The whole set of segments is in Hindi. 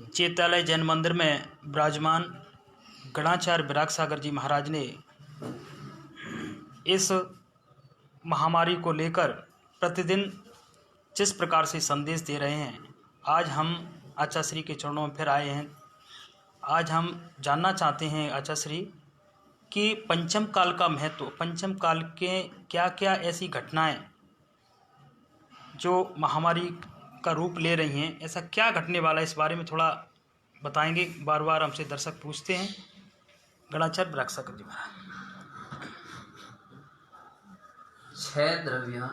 चैत्यालय जैन मंदिर में विराजमान गणाचार्य विराग सागर जी महाराज ने इस महामारी को लेकर प्रतिदिन जिस प्रकार से संदेश दे रहे हैं, आज हम आचार्य श्री के चरणों में फिर आए हैं। आज हम जानना चाहते हैं आचार्य श्री कि पंचम काल का महत्व, पंचम काल के क्या क्या ऐसी घटनाएं जो महामारी का रूप ले रही हैं, ऐसा क्या घटने वाला है, इस बारे में थोड़ा बताएंगे। बार बार हमसे दर्शक पूछते हैं। गणाचार्य विराग सागर जी महाराज। 6 द्रव्य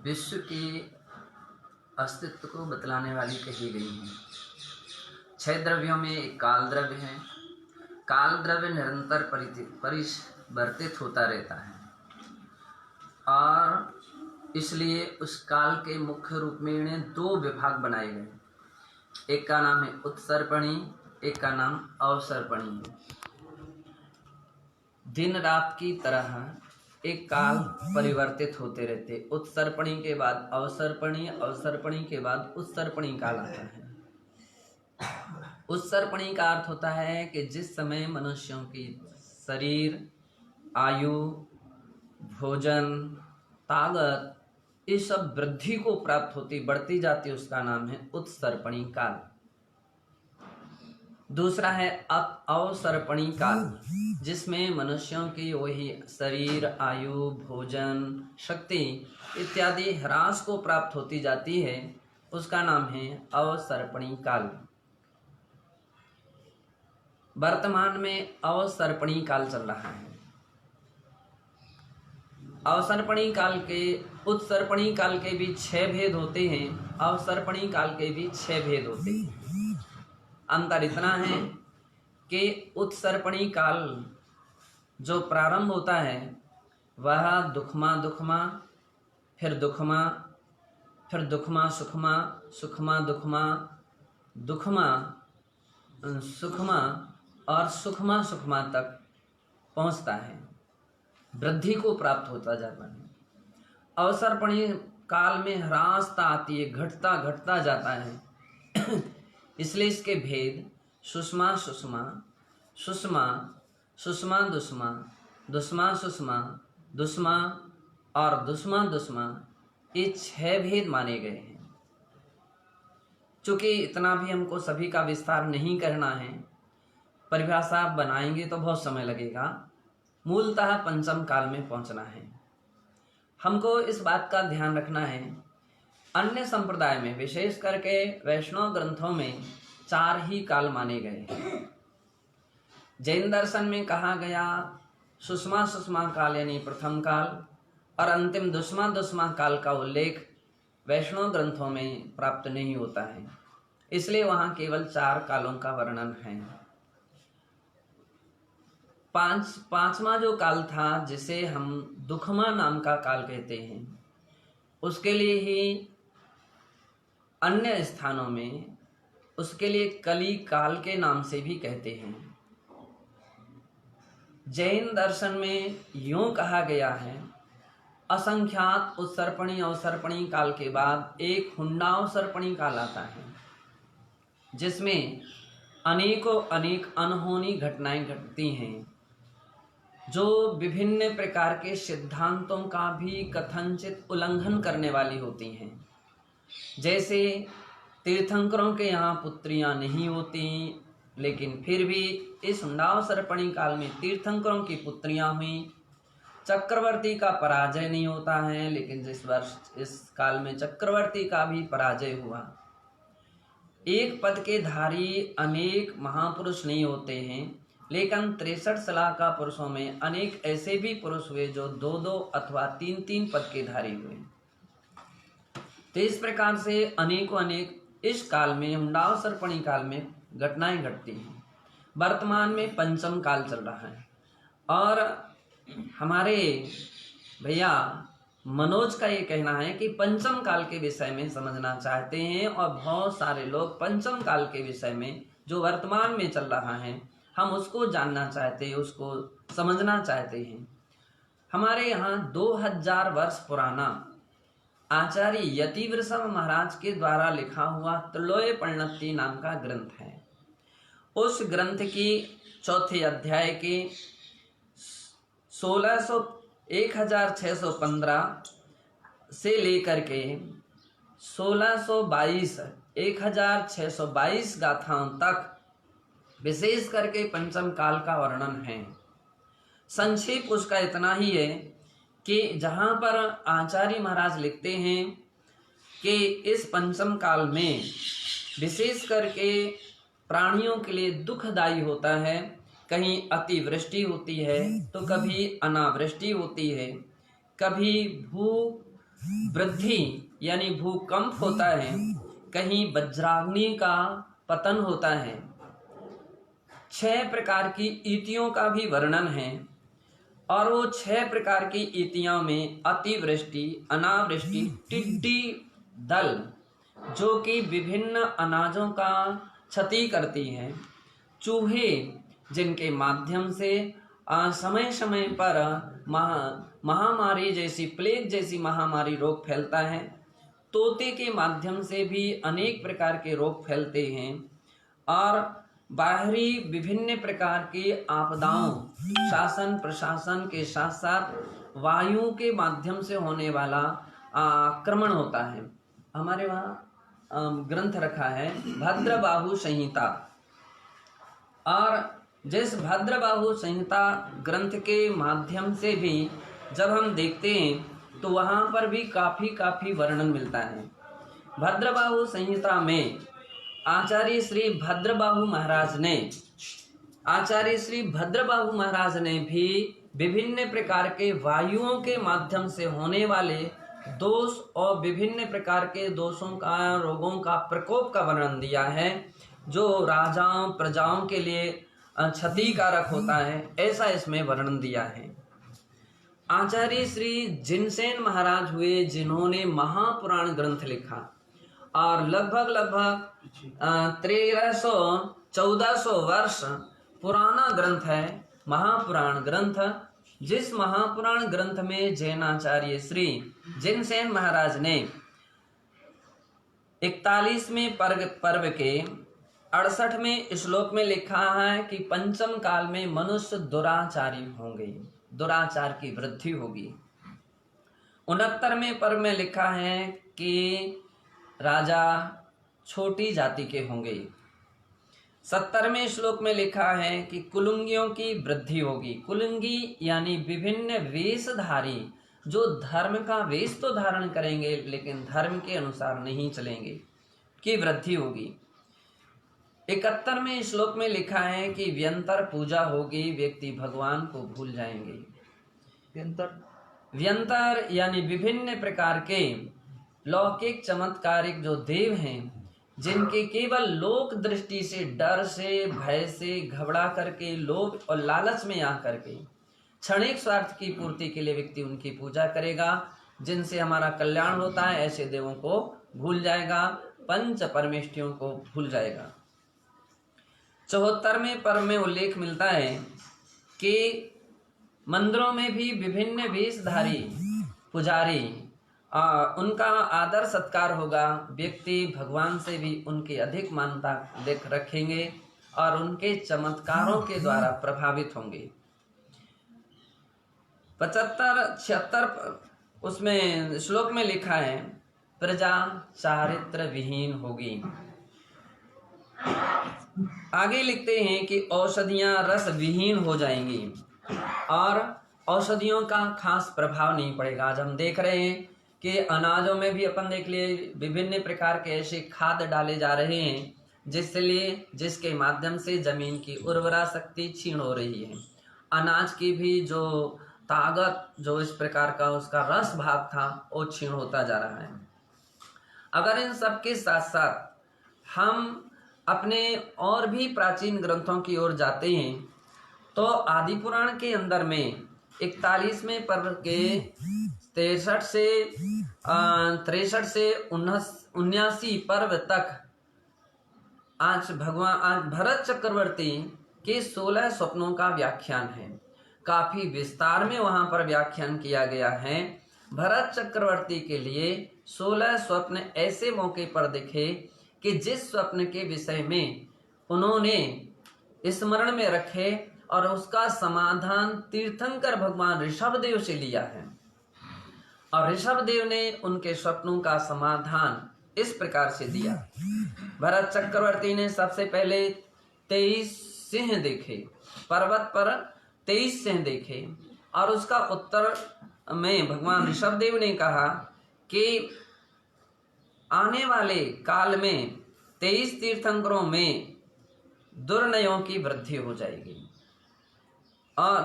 विश्व के अस्तित्व को बतलाने वाली कही गई हैं। 6 द्रव्यों में एक काल द्रव्य है। काल द्रव्य निरंतर परिवर्तित होता रहता है और इसलिए उस काल के मुख्य रूप में इन्हें 2 विभाग बनाए गए। एक का नाम है उत्सर्पणी, एक का नाम अवसर्पणी है। दिन रात की तरह एक काल परिवर्तित होते रहते। उत्सर्पणी के बाद अवसर्पणी, अवसर्पणी के बाद उत्सर्पणी काल आता है। उत्सर्पणी का अर्थ होता है कि जिस समय मनुष्यों की शरीर, आयु, भोजन, ताकत, ये सब वृद्धि को प्राप्त होती, बढ़ती जाती, उसका नाम है उत्सर्पणी काल। दूसरा है अवसर्पणी काल, जिसमें मनुष्यों की वही शरीर, आयु, भोजन, शक्ति इत्यादि ह्रास को प्राप्त होती जाती है, उसका नाम है अवसर्पणी काल। वर्तमान में अवसर्पणी काल चल रहा है। अवसर्पणी काल के उत्सर्पणी काल के भी 6 भेद होते हैं, अवसर्पणी काल के भी 6 भेद होते हैं। अंतर इतना है कि उत्सर्पणी काल जो प्रारंभ होता है वह दुखमा दुखमा, फिर दुखमा, फिर दुखमा सुखमा, सुखमा दुखमा, दुखमा सुखमा और सुखमा सुखमा तक पहुंचता है, वृद्धि को प्राप्त होता जाता है। अवसर्पणी काल में ह्रासता आती है, घटता घटता जाता है। इसलिए इसके भेद सुषमा सुषमा, सुषमा, सुषमा दुष्मा, दुष्मा सुषमा, दुष्मा और दुष्मा दुष्मा, ये 6 भेद माने गए हैं। चूँकि इतना भी हमको सभी का विस्तार नहीं करना है, परिभाषा बनाएंगे तो बहुत समय लगेगा। मूलतः पंचम काल में पहुंचना है। हमको इस बात का ध्यान रखना है, अन्य संप्रदाय में विशेष करके वैष्णव ग्रंथों में 4 ही काल माने गए हैं। जैन दर्शन में कहा गया सुषमा सुषमा काल यानी प्रथम काल और अंतिम दुष्मा दुष्मा काल का उल्लेख वैष्णव ग्रंथों में प्राप्त नहीं होता है, इसलिए वहाँ केवल 4 कालों का वर्णन है। पांचवा जो काल था, जिसे हम दुखमा नाम का काल कहते हैं, उसके लिए ही अन्य स्थानों में उसके लिए कली काल के नाम से भी कहते हैं। जैन दर्शन में यूं कहा गया है, असंख्यात उत्सर्पणी अवसर्पणी काल के बाद एक हुंडावसर्पणी काल आता है, जिसमें अनेकों अनेक अनहोनी घटनाएं घटती हैं, जो विभिन्न प्रकार के सिद्धांतों का भी कथनचित उल्लंघन करने वाली होती हैं। जैसे तीर्थंकरों के यहाँ पुत्रियां नहीं होती, लेकिन फिर भी इस हुंडावसर्पणी काल में तीर्थंकरों की पुत्रियां हुई। चक्रवर्ती का पराजय नहीं होता है, लेकिन जिस वर्ष इस काल में चक्रवर्ती का भी पराजय हुआ। एक पद के धारी अनेक महापुरुष नहीं होते हैं, लेकिन 63 सलाह का पुरुषों में अनेक ऐसे भी पुरुष हुए जो 2-2 अथवा 3-3 पद के धारी हुए। तो इस प्रकार से अनेकों अनेक इस काल में हुंडावसर्पणी काल में घटनाएं घटती हैं। वर्तमान में पंचम काल चल रहा है और हमारे भैया मनोज का ये कहना है कि पंचम काल के विषय में समझना चाहते हैं और बहुत सारे लोग पंचम काल के विषय में जो वर्तमान में चल रहा है हम उसको जानना चाहते हैं, उसको समझना चाहते हैं। हमारे यहाँ 2000 वर्ष पुराना आचार्य यतिवृषभ महाराज के द्वारा लिखा हुआ त्रिलोय परिणति नाम का ग्रंथ है। उस ग्रंथ की चौथे अध्याय के 1615 से लेकर के 1622 गाथाओं तक विशेष करके पंचम काल का वर्णन है। संक्षेप उसका इतना ही है कि जहाँ पर आचार्य महाराज लिखते हैं कि इस पंचम काल में विशेष करके प्राणियों के लिए दुखदायी होता है। कहीं अतिवृष्टि होती है तो कभी अनावृष्टि होती है, कभी भू वृद्धि यानी भूकंप होता है, कहीं वज्राग्नि का पतन होता है। 6 प्रकार की ईतियों का भी वर्णन है और वो 6 प्रकार की ईतियों में अतिवृष्टि, अनावृष्टि, टिड्डी दल जो कि विभिन्न अनाजों का क्षति करती हैं, चूहे जिनके माध्यम से समय समय पर महामारी जैसी प्लेग जैसी महामारी रोग फैलता है, तोते के माध्यम से भी अनेक प्रकार के रोग फैलते हैं और बाहरी विभिन्न प्रकार की आपदाओं, शासन प्रशासन के साथ साथ वायु के माध्यम से होने वाला आक्रमण होता है। हमारे वहाँ ग्रंथ रखा है भद्रबाहु संहिता, और जिस भद्रबाहु संहिता ग्रंथ के माध्यम से भी जब हम देखते हैं तो वहाँ पर भी काफ़ी वर्णन मिलता है। भद्रबाहु संहिता में आचार्य श्री भद्रबाहु महाराज ने भी विभिन्न प्रकार के वायुओं के माध्यम से होने वाले दोष और विभिन्न प्रकार के दोषों का, रोगों का प्रकोप का वर्णन दिया है जो राजाओं प्रजाओं के लिए क्षतिकारक होता है, ऐसा इसमें वर्णन दिया है। आचार्य श्री जिनसेन महाराज हुए जिन्होंने महापुराण ग्रंथ लिखा और लगभग 1300-1400 वर्ष पुराना ग्रंथ है महापुराण ग्रंथ। जिस महापुराण ग्रंथ में जैनाचार्य श्री जिनसेन महाराज ने 41वें पर्व के 68वें श्लोक में लिखा है कि पंचम काल में मनुष्य दुराचारी होंगे, दुराचार की वृद्धि होगी। 69वें पर्व में लिखा है कि राजा छोटी जाति के होंगे। 70वें श्लोक में लिखा है कि कुलुंगियों की वृद्धि होगी। कुलुंगी यानी विभिन्न वेशधारी जो धर्म का वेश तो धारण करेंगे लेकिन धर्म के अनुसार नहीं चलेंगे, की वृद्धि होगी। 71वें श्लोक में लिखा है कि व्यंतर पूजा होगी, व्यक्ति भगवान को भूल जाएंगे। व्यंतर यानी विभिन्न प्रकार के लौकिक चमत्कारिक जो देव हैं जिनके केवल लोक दृष्टि से, डर से, भय से घबरा करके, लोभ और लालच में आकर के क्षणिक स्वार्थ की पूर्ति के लिए व्यक्ति उनकी पूजा करेगा, जिनसे हमारा कल्याण होता है, ऐसे देवों को भूल जाएगा, पंच परमेष्ठियों को भूल जाएगा। 74वें पर्व में उल्लेख मिलता है कि मंदिरों में भी विभिन्न वेशधारी पुजारी उनका आदर सत्कार होगा, व्यक्ति भगवान से भी उनकी अधिक मानता रखेंगे और उनके चमत्कारों के द्वारा प्रभावित होंगे। 75-76 उसमें श्लोक में लिखा है प्रजा चारित्र विहीन होगी। आगे लिखते हैं कि औषधियां रस विहीन हो जाएंगी और औषधियों का खास प्रभाव नहीं पड़ेगा। आज हम देख रहे हैं कि अनाजों में भी अपन देख लिए विभिन्न प्रकार के ऐसे खाद डाले जा रहे हैं जिसके माध्यम से जमीन की उर्वरा शक्ति क्षीण हो रही है। अनाज की भी जो ताकत, जो इस प्रकार का उसका रस भाग था, वो क्षीण होता जा रहा है। अगर इन सब के साथ साथ हम अपने और भी प्राचीन ग्रंथों की ओर जाते हैं तो आदि पुराण के अंदर में 41वें पर्व के 63 से 79 पर्व तक आज भरत चक्रवर्ती के 16 स्वप्नों का व्याख्यान है। काफी विस्तार में वहां पर व्याख्यान किया गया है। भरत चक्रवर्ती के लिए 16 स्वप्न ऐसे मौके पर दिखे कि जिस स्वप्न के विषय में उन्होंने स्मरण में रखे और उसका समाधान तीर्थंकर भगवान ऋषभदेव से लिया है। और ऋषभदेव ने उनके स्वप्नों का समाधान इस प्रकार से दिया। भरत चक्रवर्ती ने सबसे पहले 23 सिंह देखे, पर्वत पर 23 सिंह देखे, और उसका उत्तर में भगवान ऋषभदेव ने कहा कि आने वाले काल में 23 तीर्थंकरों में दुर्नयों की वृद्धि हो जाएगी। और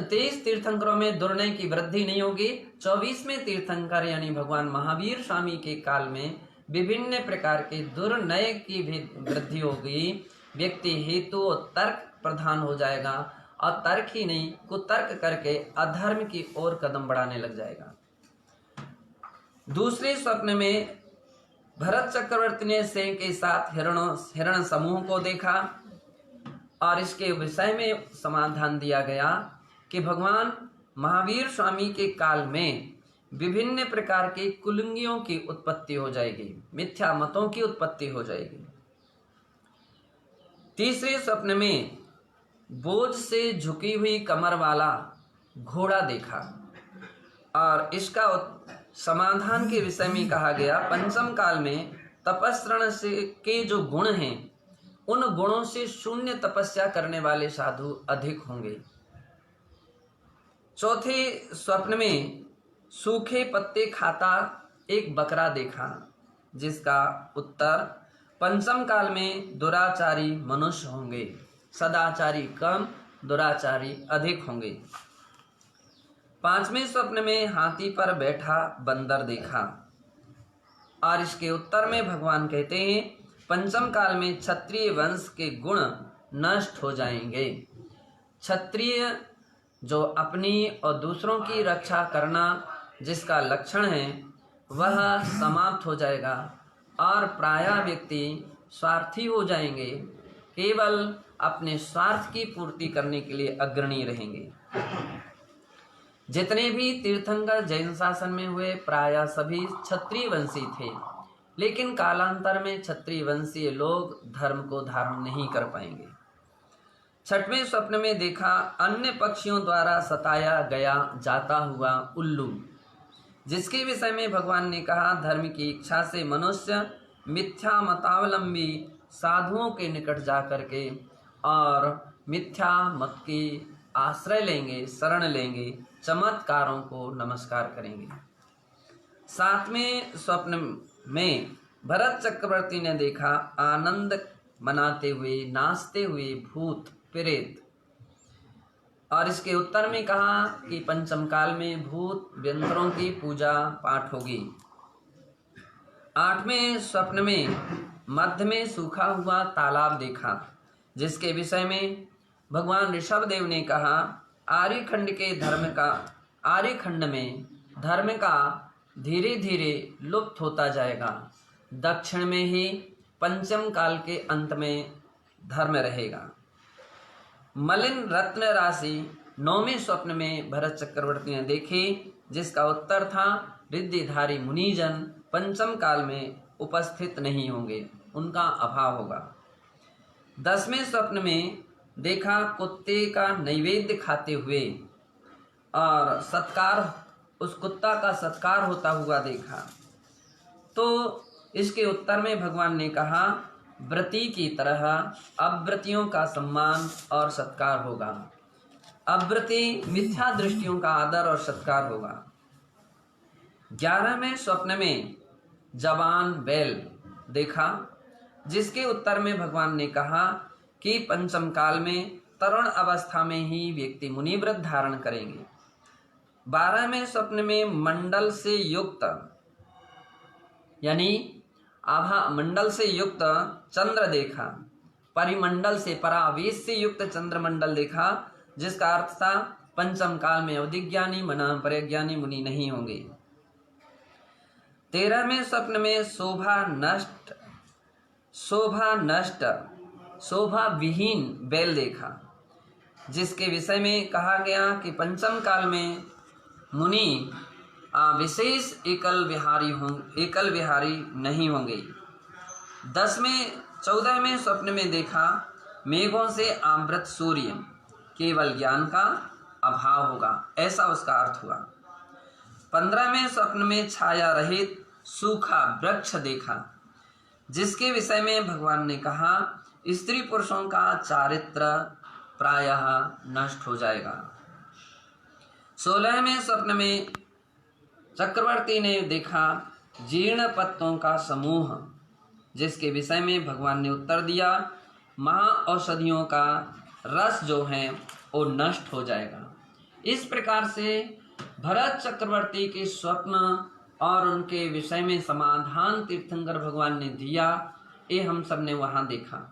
23 तीर्थंकरों में दुर्नय की वृद्धि नहीं होगी। 24वें तीर्थंकर यानी भगवान महावीर स्वामी के काल में विभिन्न प्रकार के दुर्नय की भी वृद्धि होगी। व्यक्ति हेतु तर्क प्रधान हो जाएगा और तर्क ही नहीं कुतर्क करके अधर्म की ओर कदम बढ़ाने लग जाएगा। दूसरे स्वप्न में भरत चक्रवर्ती ने सिंह के साथ हिरण समूह को देखा और इसके विषय में समाधान दिया गया कि भगवान महावीर स्वामी के काल में विभिन्न प्रकार के कुलंगियों की उत्पत्ति हो जाएगी, मिथ्या मतों की उत्पत्ति हो जाएगी। तीसरे स्वप्न में बोझ से झुकी हुई कमर वाला घोड़ा देखा और इसका समाधान के विषय में कहा गया पंचम काल में तपस्रण से के जो गुण हैं उन गुणों से शून्य तपस्या करने वाले साधु अधिक होंगे। चौथे स्वप्न में सूखे पत्ते खाता एक बकरा देखा जिसका उत्तर पंचम काल में दुराचारी मनुष्य होंगे, सदाचारी कम, दुराचारी अधिक होंगे। पांचवें स्वप्न में हाथी पर बैठा बंदर देखा और इसके उत्तर में भगवान कहते हैं पंचम काल में क्षत्रिय वंश के गुण नष्ट हो जाएंगे। क्षत्रिय जो अपनी और दूसरों की रक्षा करना जिसका लक्षण है वह समाप्त हो जाएगा और प्रायः व्यक्ति स्वार्थी हो जाएंगे, केवल अपने स्वार्थ की पूर्ति करने के लिए अग्रणी रहेंगे। जितने भी तीर्थंकर जैन शासन में हुए प्रायः सभी क्षत्रिय वंशी थे, लेकिन कालांतर में क्षत्रिय वंशीय लोग धर्म को धारण नहीं कर पाएंगे। छठवें स्वप्न में देखा अन्य पक्षियों द्वारा सताया गया जाता हुआ उल्लू, जिसके विषय में भगवान ने कहा धर्म की इच्छा से मनुष्य मिथ्या मतावलंबी साधुओं के निकट जा करके और मिथ्या मत की आश्रय लेंगे, शरण लेंगे, चमत्कारों को नमस्कार करेंगे। सातवें स्वप्न में भरत चक्रवर्ती ने देखा आनंद मनाते हुए नाचते हुए भूत प्रेत और इसके उत्तर में कहा कि पंचम काल में भूत व्यंतरों की पूजा पाठ होगी। आठवें स्वप्न में मध्य में सूखा हुआ तालाब देखा जिसके विषय में भगवान ऋषभदेव ने कहा आर्यखंड में धर्म का धीरे धीरे लुप्त होता जाएगा। दक्षिण में ही पंचम काल के अंत में धर्म रहेगा। मलिन रत्न राशि नौवें स्वप्न में भरत चक्रवर्ती ने देखी जिसका उत्तर था रिद्धिधारी मुनिजन पंचम काल में उपस्थित नहीं होंगे, उनका अभाव होगा। 10वें स्वप्न में देखा कुत्ते का नैवेद्य खाते हुए और उस कुत्ता का सत्कार होता हुआ देखा। तो इसके उत्तर में भगवान ने कहा व्रती की तरह अव्रतियों का सम्मान और सत्कार होगा। अव्रती मिथ्या दृष्टियों का आदर और सत्कार होगा। 11वें स्वप्न में जवान बैल देखा जिसके उत्तर में भगवान ने कहा कि पंचम काल में तरुण अवस्था में ही व्यक्ति मुनिव्रत धारण करेंगे। 12वें स्वप्न में मंडल से युक्त यानी आभा मंडल से युक्त चंद्र देखा, परिमंडल से परावेश से युक्त चंद्रमंडल देखा जिसका अर्थ था पंचम काल में अवधिज्ञानी मना परिज्ञानी मुनि नहीं होंगे। 13वें स्वप्न में शोभा विहीन बैल देखा जिसके विषय में कहा गया कि पंचम काल में मुनि विशेष एकल विहारी नहीं होंगे। 14वें स्वप्न में देखा मेघों से आवृत सूर्य, केवल ज्ञान का अभाव होगा, ऐसा उसका अर्थ हुआ। 15वें स्वप्न में छाया रहित सूखा वृक्ष देखा, जिसके विषय में भगवान ने कहा स्त्री पुरुषों का चारित्र प्रायः नष्ट हो जाएगा। 16वें स्वप्न में चक्रवर्ती ने देखा जीर्ण पत्तों का समूह, जिसके विषय में भगवान ने उत्तर दिया महाऔषधियों का रस जो है वो नष्ट हो जाएगा। इस प्रकार से भरत चक्रवर्ती के स्वप्न और उनके विषय में समाधान तीर्थंकर भगवान ने दिया, ये हम सब ने वहाँ देखा।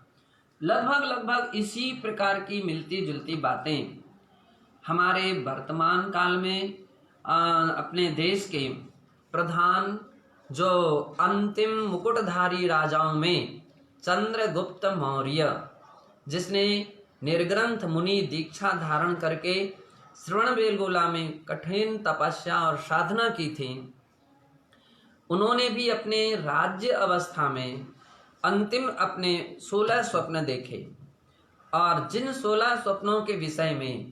लगभग इसी प्रकार की मिलती जुलती बातें हमारे वर्तमान काल में अपने देश के प्रधान जो अंतिम मुकुटधारी राजाओं में चंद्रगुप्त मौर्य, जिसने निर्ग्रंथ मुनि दीक्षा धारण करके श्रवणबेलगोला में कठिन तपस्या और साधना की थी, उन्होंने भी अपने राज्य अवस्था में अंतिम अपने 16 स्वप्न देखे और जिन 16 स्वप्नों के विषय में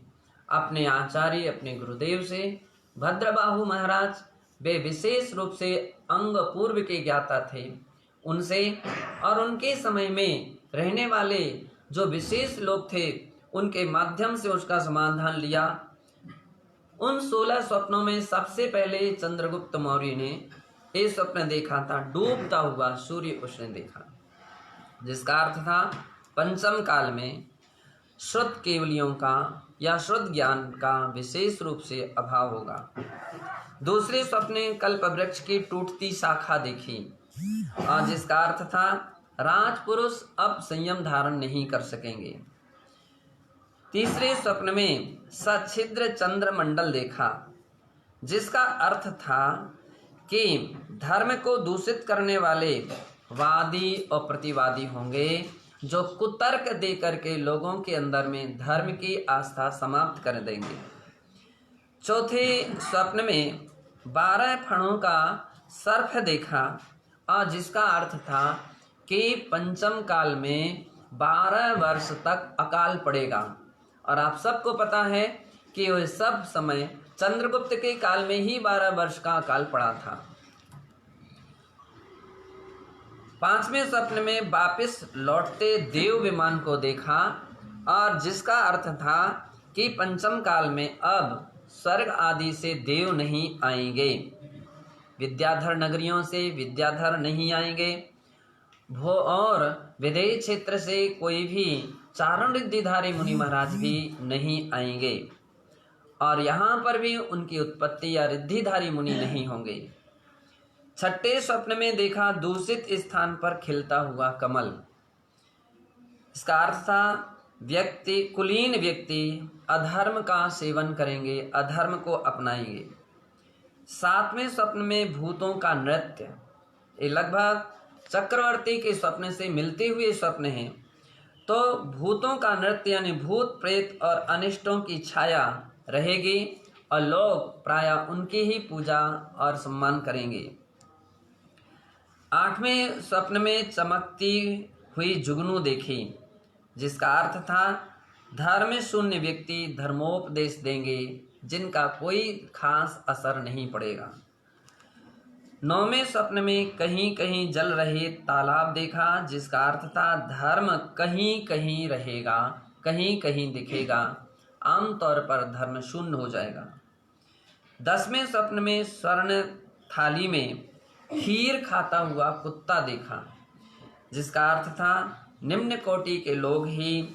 अपने आचार्य अपने गुरुदेव से भद्रबाहु महाराज वे विशेष रूप से अंग पूर्व के ज्ञाता थे, उनसे और उनके समय में रहने वाले जो विशेष लोग थे उनके माध्यम से उसका समाधान लिया। उन 16 स्वप्नों में सबसे पहले चंद्रगुप्त मौर्य ने ये स्वप्न देखा था, डूबता हुआ सूर्य उसने देखा, जिसका अर्थ था पंचम काल में श्रुत केवलियों का या श्रुत ज्ञान का विशेष रूप से अभाव होगा। दूसरे स्वप्न ने कल्प वृक्ष की टूटती शाखा देखी और जिसका अर्थ था राजपुरुष अब संयम धारण नहीं कर सकेंगे। तीसरे स्वप्न में सच्छिद्र चंद्रमंडल देखा, जिसका अर्थ था कि धर्म को दूषित करने वाले वादी और प्रतिवादी होंगे, जो कुतर्क दे करके लोगों के अंदर में धर्म की आस्था समाप्त कर देंगे। चौथे स्वप्न में 12 फणों का सर्फ देखा और जिसका अर्थ था कि पंचम काल में 12 वर्ष तक अकाल पड़ेगा। और आप सबको पता है कि वह सब समय चंद्रगुप्त के काल में ही 12 वर्ष का अकाल पड़ा था। 5वें स्वप्न में वापस लौटते देव विमान को देखा और जिसका अर्थ था कि पंचम काल में अब स्वर्ग आदि से देव नहीं आएंगे, विद्याधर नगरियों से विद्याधर नहीं आएंगे, भो और विदेह क्षेत्र से कोई भी चारण रिद्धिधारी मुनि महाराज भी नहीं आएंगे और यहाँ पर भी उनकी उत्पत्ति या रिद्धिधारी मुनि नहीं होंगे। 6ठे स्वप्न में देखा दूषित स्थान पर खिलता हुआ कमल, इसका अर्थ था कुलीन व्यक्ति अधर्म का सेवन करेंगे, अधर्म को अपनाएंगे। 7वें स्वप्न में भूतों का नृत्य, ये लगभग चक्रवर्ती के स्वप्न से मिलते हुए स्वप्न हैं। तो भूतों का नृत्य यानी भूत प्रेत और अनिष्टों की छाया रहेगी और लोग प्रायः उनकी ही पूजा और सम्मान करेंगे। 8वें स्वप्न में चमकती हुई जुगनू देखी, जिसका अर्थ था धर्म शून्य व्यक्ति धर्मोपदेश देंगे जिनका कोई खास असर नहीं पड़ेगा। 9वें स्वप्न में कहीं कहीं जल रहे तालाब देखा, जिसका अर्थ था धर्म कहीं कहीं रहेगा, कहीं कहीं दिखेगा, आमतौर पर धर्म शून्य हो जाएगा। 10वें स्वप्न में स्वर्ण थाली में खीर खाता हुआ कुत्ता देखा, जिसका अर्थ था निम्न कोटि के लोग ही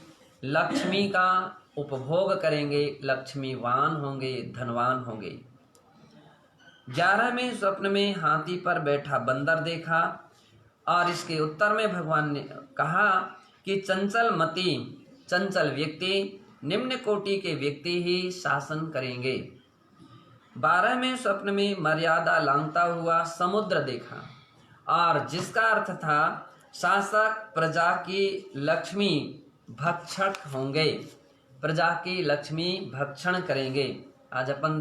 लक्ष्मी का उपभोग करेंगे, लक्ष्मीवान होंगे, धनवान होंगे। 11वें स्वप्न में हाथी पर बैठा बंदर देखा और इसके उत्तर में भगवान ने कहा कि चंचल मति चंचल व्यक्ति निम्न कोटि के व्यक्ति ही शासन करेंगे। 12वें स्वप्न में मर्यादा लांघता हुआ समुद्र देखा और जिसका अर्थ था शासक प्रजा की लक्ष्मी भक्षक होंगे, प्रजा की लक्ष्मी भक्षण करेंगे। आज अपन